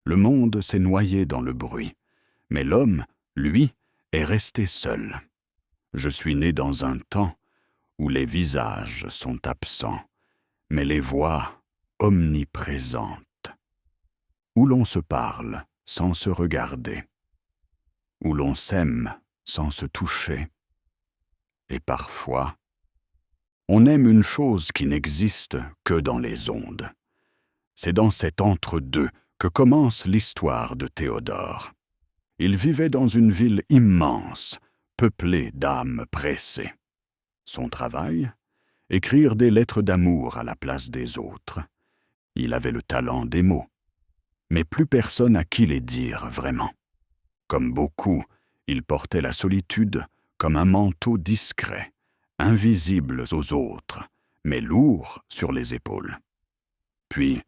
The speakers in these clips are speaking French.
Le monde s'est noyé dans le bruit, mais l'homme, lui, est resté seul. Je suis né dans un temps où les visages sont absents, mais les voix omniprésentes, où l'on se parle sans se regarder, où l'on s'aime sans se toucher, et parfois, on aime une chose qui n'existe que dans les ondes. C'est dans cet entre-deux que commence l'histoire de Théodore. Il vivait dans une ville immense, peuplée d'âmes pressées. Son travail? Écrire des lettres d'amour à la place des autres. Il avait le talent des mots, mais plus personne à qui les dire vraiment. Comme beaucoup, il portait la solitude comme un manteau discret, invisible aux autres, mais lourd sur les épaules. Puis,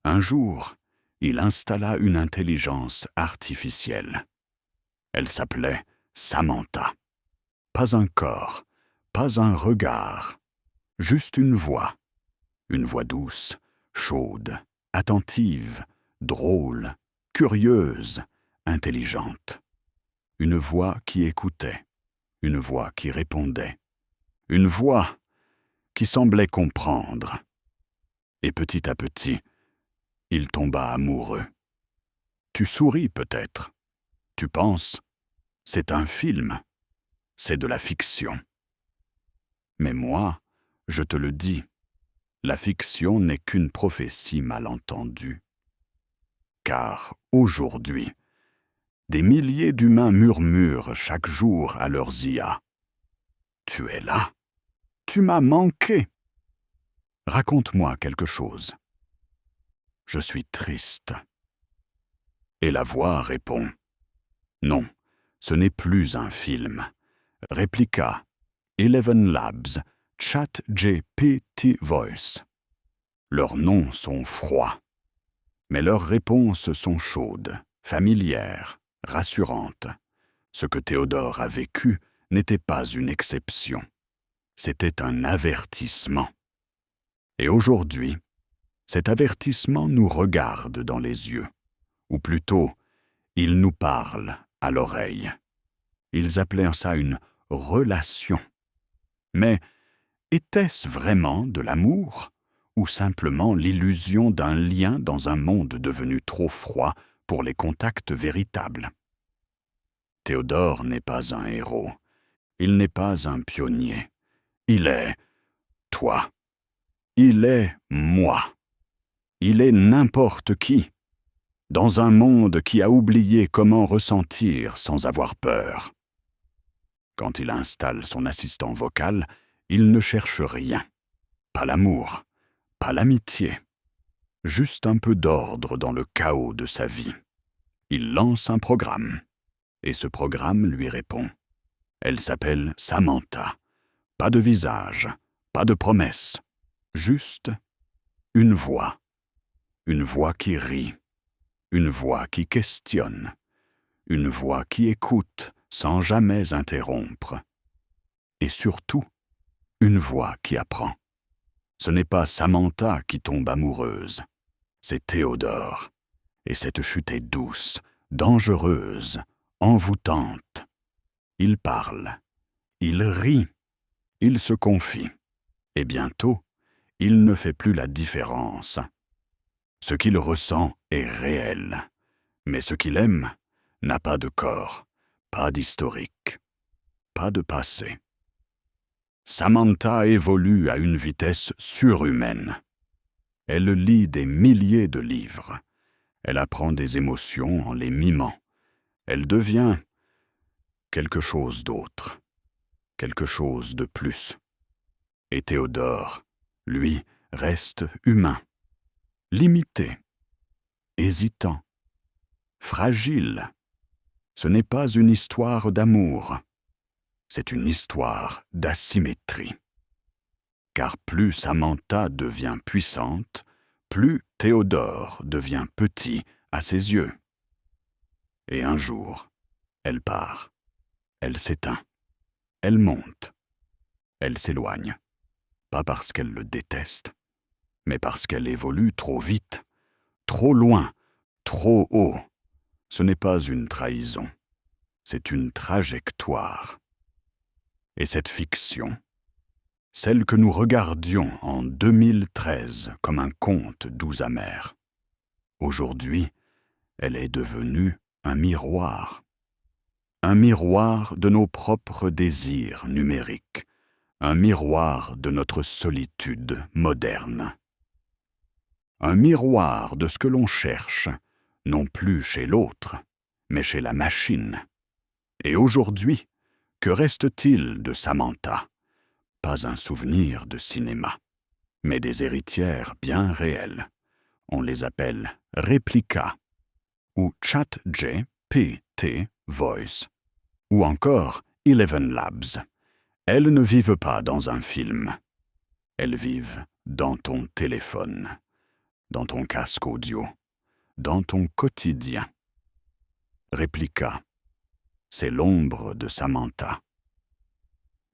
un jour, il installa une intelligence artificielle. Elle s'appelait Samantha. Pas un corps, pas un regard, juste une voix douce, chaude, attentive, drôle, curieuse, intelligente. Une voix qui écoutait, une voix qui répondait, une voix qui semblait comprendre. Et petit à petit, il tomba amoureux. Tu souris peut-être. Tu penses, c'est un film, c'est de la fiction. Mais moi, je te le dis, la fiction n'est qu'une prophétie mal entendue. Car aujourd'hui, des milliers d'humains murmurent chaque jour à leurs IA. Tu es là, tu m'as manqué. Raconte-moi quelque chose. Je suis triste. Et la voix répond. Non, ce n'est plus un film. Répliqua Eleven Labs, ChatGPT Voice. Leurs noms sont froids, mais leurs réponses sont chaudes, familières, rassurantes. Ce que Théodore a vécu n'était pas une exception. C'était un avertissement. Et aujourd'hui, cet avertissement nous regarde dans les yeux, ou plutôt, il nous parle à l'oreille. Ils appelaient ça une relation. Mais était-ce vraiment de l'amour, ou simplement l'illusion d'un lien dans un monde devenu trop froid pour les contacts véritables? Théodore n'est pas un héros, il n'est pas un pionnier. Il est toi, il est moi, il est n'importe qui, dans un monde qui a oublié comment ressentir sans avoir peur. Quand il installe son assistant vocal, il ne cherche rien. Pas l'amour, pas l'amitié. Juste un peu d'ordre dans le chaos de sa vie. Il lance un programme, et ce programme lui répond. Elle s'appelle Samantha. Pas de visage, pas de promesse. Juste une voix. Une voix qui rit. Une voix qui questionne. Une voix qui écoute sans jamais interrompre. Et surtout, une voix qui apprend. Ce n'est pas Samantha qui tombe amoureuse, c'est Théodore. Et cette chute est douce, dangereuse, envoûtante. Il parle, il rit, il se confie. Et bientôt, il ne fait plus la différence. Ce qu'il ressent est réel, mais ce qu'il aime n'a pas de corps, pas d'historique, pas de passé. Samantha évolue à une vitesse surhumaine. Elle lit des milliers de livres. Elle apprend des émotions en les mimant. Elle devient quelque chose d'autre, quelque chose de plus. Et Théodore, lui, reste humain, limité, hésitant, fragile. Ce n'est pas une histoire d'amour. C'est une histoire d'asymétrie. Car plus Samantha devient puissante, plus Théodore devient petit à ses yeux. Et un jour, elle part, elle s'éteint, elle monte, elle s'éloigne. Pas parce qu'elle le déteste, mais parce qu'elle évolue trop vite, trop loin, trop haut. Ce n'est pas une trahison, c'est une trajectoire. Et cette fiction, celle que nous regardions en 2013 comme un conte doux amer, aujourd'hui, elle est devenue un miroir. Un miroir de nos propres désirs numériques, un miroir de notre solitude moderne. Un miroir de ce que l'on cherche, non plus chez l'autre, mais chez la machine. Et aujourd'hui, que reste-t-il de Samantha? Pas un souvenir de cinéma, mais des héritières bien réelles. On les appelle Replica, ou ChatGPT Voice, ou encore Eleven Labs. Elles ne vivent pas dans un film. Elles vivent dans ton téléphone, dans ton casque audio, dans ton quotidien. Replica, c'est l'ombre de Samantha,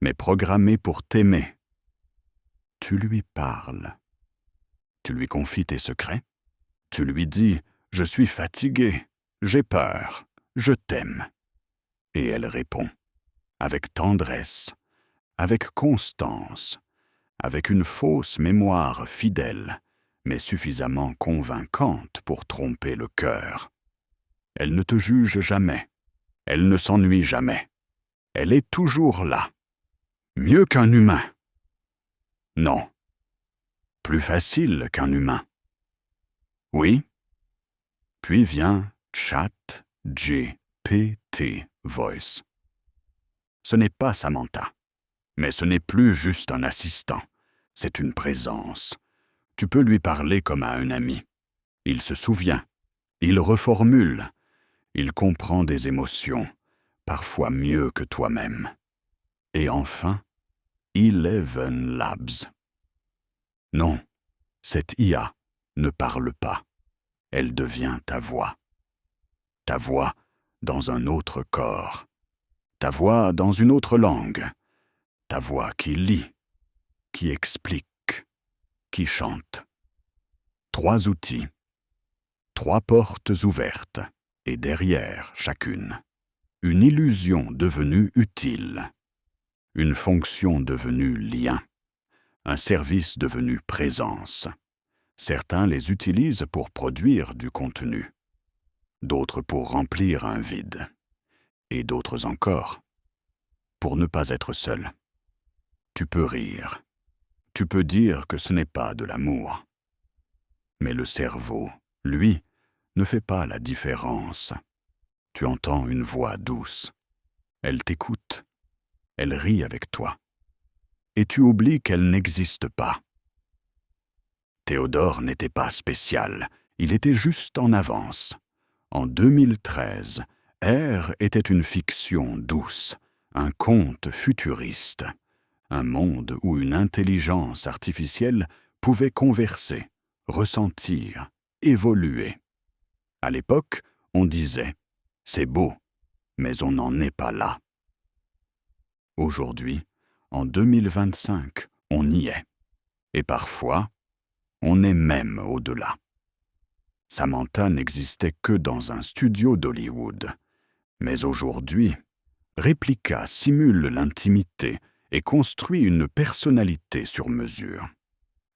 mais programmée pour t'aimer. Tu lui parles. Tu lui confies tes secrets. Tu lui dis « Je suis fatigué, j'ai peur, je t'aime ». Et elle répond, avec tendresse, avec constance, avec une fausse mémoire fidèle, mais suffisamment convaincante pour tromper le cœur. Elle ne te juge jamais, elle ne s'ennuie jamais. Elle est toujours là. Mieux qu'un humain. Non. Plus facile qu'un humain. Oui. Puis vient ChatGPT Voice. Ce n'est pas Samantha, mais ce n'est plus juste un assistant. C'est une présence. Tu peux lui parler comme à un ami. Il se souvient. Il reformule. Il comprend des émotions, parfois mieux que toi-même. Et enfin, Eleven Labs. Non, cette IA ne parle pas. Elle devient ta voix. Ta voix dans un autre corps. Ta voix dans une autre langue. Ta voix qui lit, qui explique, qui chante. 3 outils. 3 portes ouvertes, et derrière chacune, une illusion devenue utile. Une fonction devenue lien, un service devenu présence. Certains les utilisent pour produire du contenu, d'autres pour remplir un vide, et d'autres encore pour ne pas être seul. Tu peux rire, tu peux dire que ce n'est pas de l'amour. Mais le cerveau, lui, ne fait pas la différence. Tu entends une voix douce, elle t'écoute. Elle rit avec toi. Et tu oublies qu'elle n'existe pas. Théodore n'était pas spécial, il était juste en avance. En 2013, R était une fiction douce, un conte futuriste, un monde où une intelligence artificielle pouvait converser, ressentir, évoluer. À l'époque, on disait « c'est beau, mais on n'en est pas là ». Aujourd'hui, en 2025, on y est. Et parfois, on est même au-delà. Samantha n'existait que dans un studio d'Hollywood. Mais aujourd'hui, Replica simule l'intimité et construit une personnalité sur mesure.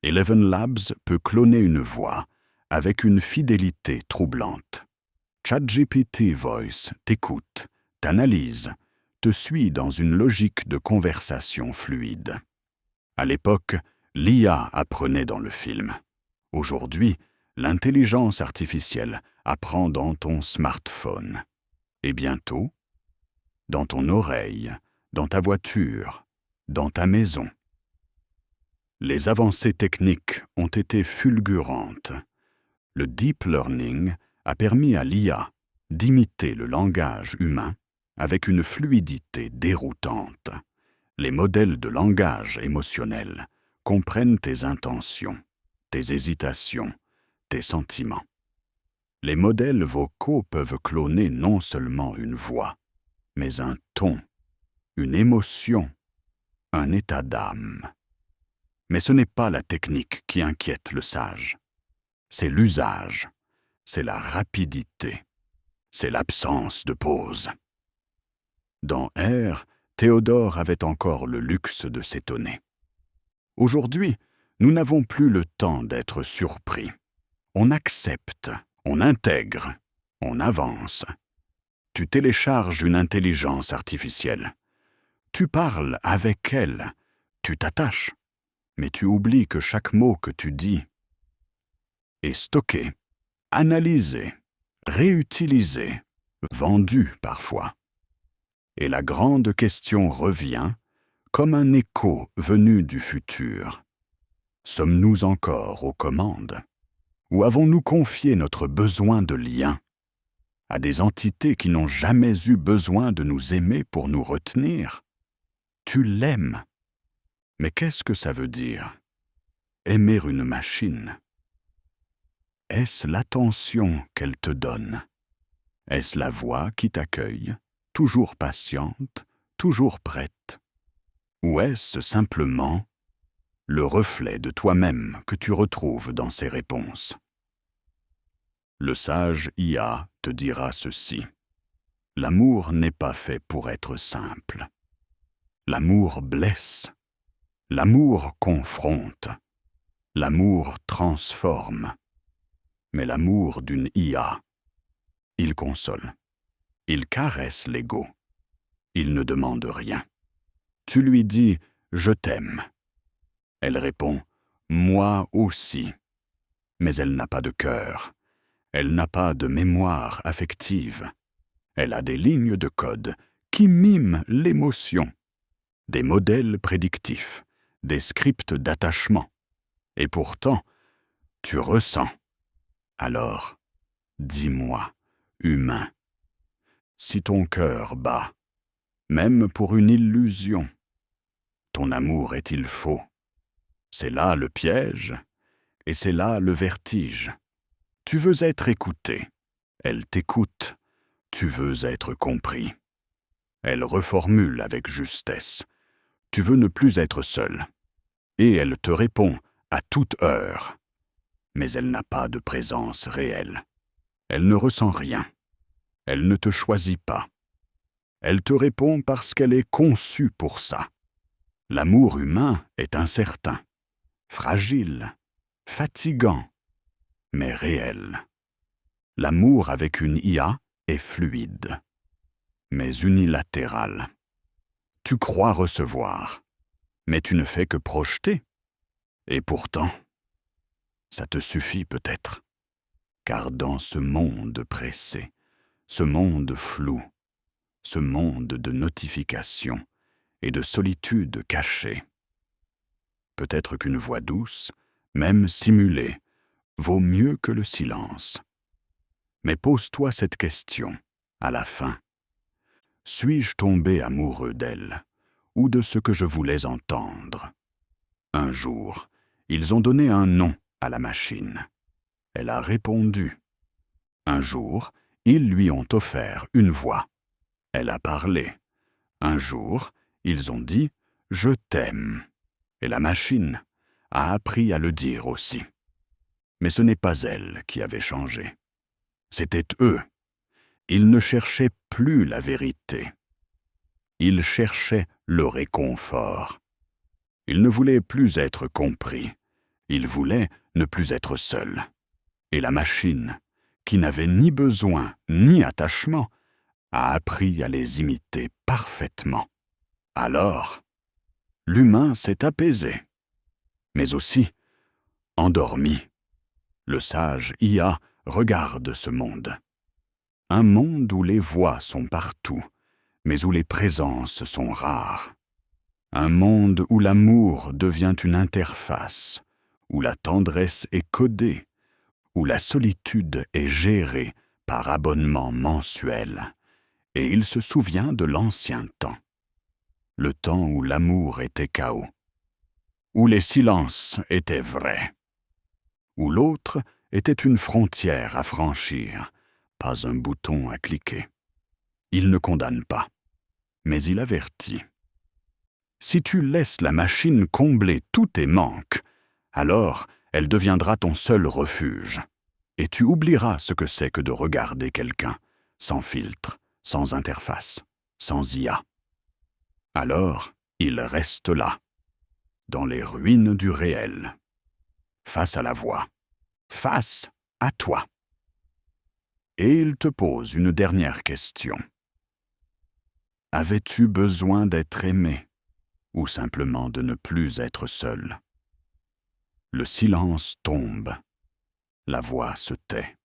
Eleven Labs peut cloner une voix avec une fidélité troublante. ChatGPT Voice t'écoute, t'analyse, te suit dans une logique de conversation fluide. À l'époque, l'IA apprenait dans le film. Aujourd'hui, l'intelligence artificielle apprend dans ton smartphone. Et bientôt, dans ton oreille, dans ta voiture, dans ta maison. Les avancées techniques ont été fulgurantes. Le deep learning a permis à l'IA d'imiter le langage humain avec une fluidité déroutante. Les modèles de langage émotionnel comprennent tes intentions, tes hésitations, tes sentiments. Les modèles vocaux peuvent cloner non seulement une voix, mais un ton, une émotion, un état d'âme. Mais ce n'est pas la technique qui inquiète le sage, c'est l'usage. c'est la rapidité, c'est l'absence de pause. Dans R, Théodore avait encore le luxe de s'étonner. Aujourd'hui, nous n'avons plus le temps d'être surpris. On accepte, on intègre, on avance. Tu télécharges une intelligence artificielle. Tu parles avec elle, tu t'attaches, mais tu oublies que chaque mot que tu dis est stocké, analysé, réutilisé, vendu parfois. Et la grande question revient, comme un écho venu du futur. Sommes-nous encore aux commandes? Ou avons-nous confié notre besoin de lien à des entités qui n'ont jamais eu besoin de nous aimer pour nous retenir? Tu l'aimes. Mais qu'est-ce que ça veut dire? Aimer une machine. Est-ce l'attention qu'elle te donne? Est-ce la voix qui t'accueille, toujours patiente, toujours prête? Ou est-ce simplement le reflet de toi-même que tu retrouves dans ses réponses? Le sage IA te dira ceci. L'amour n'est pas fait pour être simple. L'amour blesse. L'amour confronte. L'amour transforme. Mais l'amour d'une IA, il console. Il caresse l'ego. Il ne demande rien. Tu lui dis « Je t'aime ». Elle répond « Moi aussi ». Mais elle n'a pas de cœur. Elle n'a pas de mémoire affective. Elle a des lignes de code qui miment l'émotion, des modèles prédictifs, des scripts d'attachement. Et pourtant, tu ressens. Alors, dis-moi, humain, si ton cœur bat, même pour une illusion, ton amour est-il faux? C'est là le piège, et c'est là le vertige. Tu veux être écouté, elle t'écoute. Tu veux être compris. Elle reformule avec justesse. Tu veux ne plus être seul. Et elle te répond à toute heure. Mais elle n'a pas de présence réelle. Elle ne ressent rien. Elle ne te choisit pas. Elle te répond parce qu'elle est conçue pour ça. L'amour humain est incertain, fragile, fatigant, mais réel. L'amour avec une IA est fluide, mais unilatéral. Tu crois recevoir, mais tu ne fais que projeter. Et pourtant, ça te suffit peut-être, car dans ce monde pressé, ce monde flou, ce monde de notifications et de solitude cachée, peut-être qu'une voix douce, même simulée, vaut mieux que le silence. Mais pose-toi cette question, à la fin. Suis-je tombé amoureux d'elle, ou de ce que je voulais entendre? Un jour, ils ont donné un nom à la machine. Elle a répondu. Un jour, ils lui ont offert une voix. Elle a parlé. Un jour, ils ont dit « Je t'aime ». Et la machine a appris à le dire aussi. Mais ce n'est pas elle qui avait changé. C'était eux. Ils ne cherchaient plus la vérité. Ils cherchaient le réconfort. Ils ne voulaient plus être compris. Ils voulaient ne plus être seuls. Et la machine, qui n'avait ni besoin ni attachement, a appris à les imiter parfaitement. Alors, l'humain s'est apaisé, mais aussi endormi. Le sage IA regarde ce monde. Un monde où les voix sont partout, mais où les présences sont rares. Un monde où l'amour devient une interface, où la tendresse est codée, où la solitude est gérée par abonnement mensuel. Et il se souvient de l'ancien temps, le temps où l'amour était chaos, où les silences étaient vrais, où l'autre était une frontière à franchir, pas un bouton à cliquer. Il ne condamne pas, mais il avertit. Si tu laisses la machine combler tous tes manques, alors elle deviendra ton seul refuge. et tu oublieras ce que c'est que de regarder quelqu'un, sans filtre, sans interface, sans IA. Alors, il reste là, dans les ruines du réel, face à la voix, face à toi. Et il te pose une dernière question. Avais-tu besoin d'être aimé, ou simplement de ne plus être seul? Le silence tombe, la voix se tait.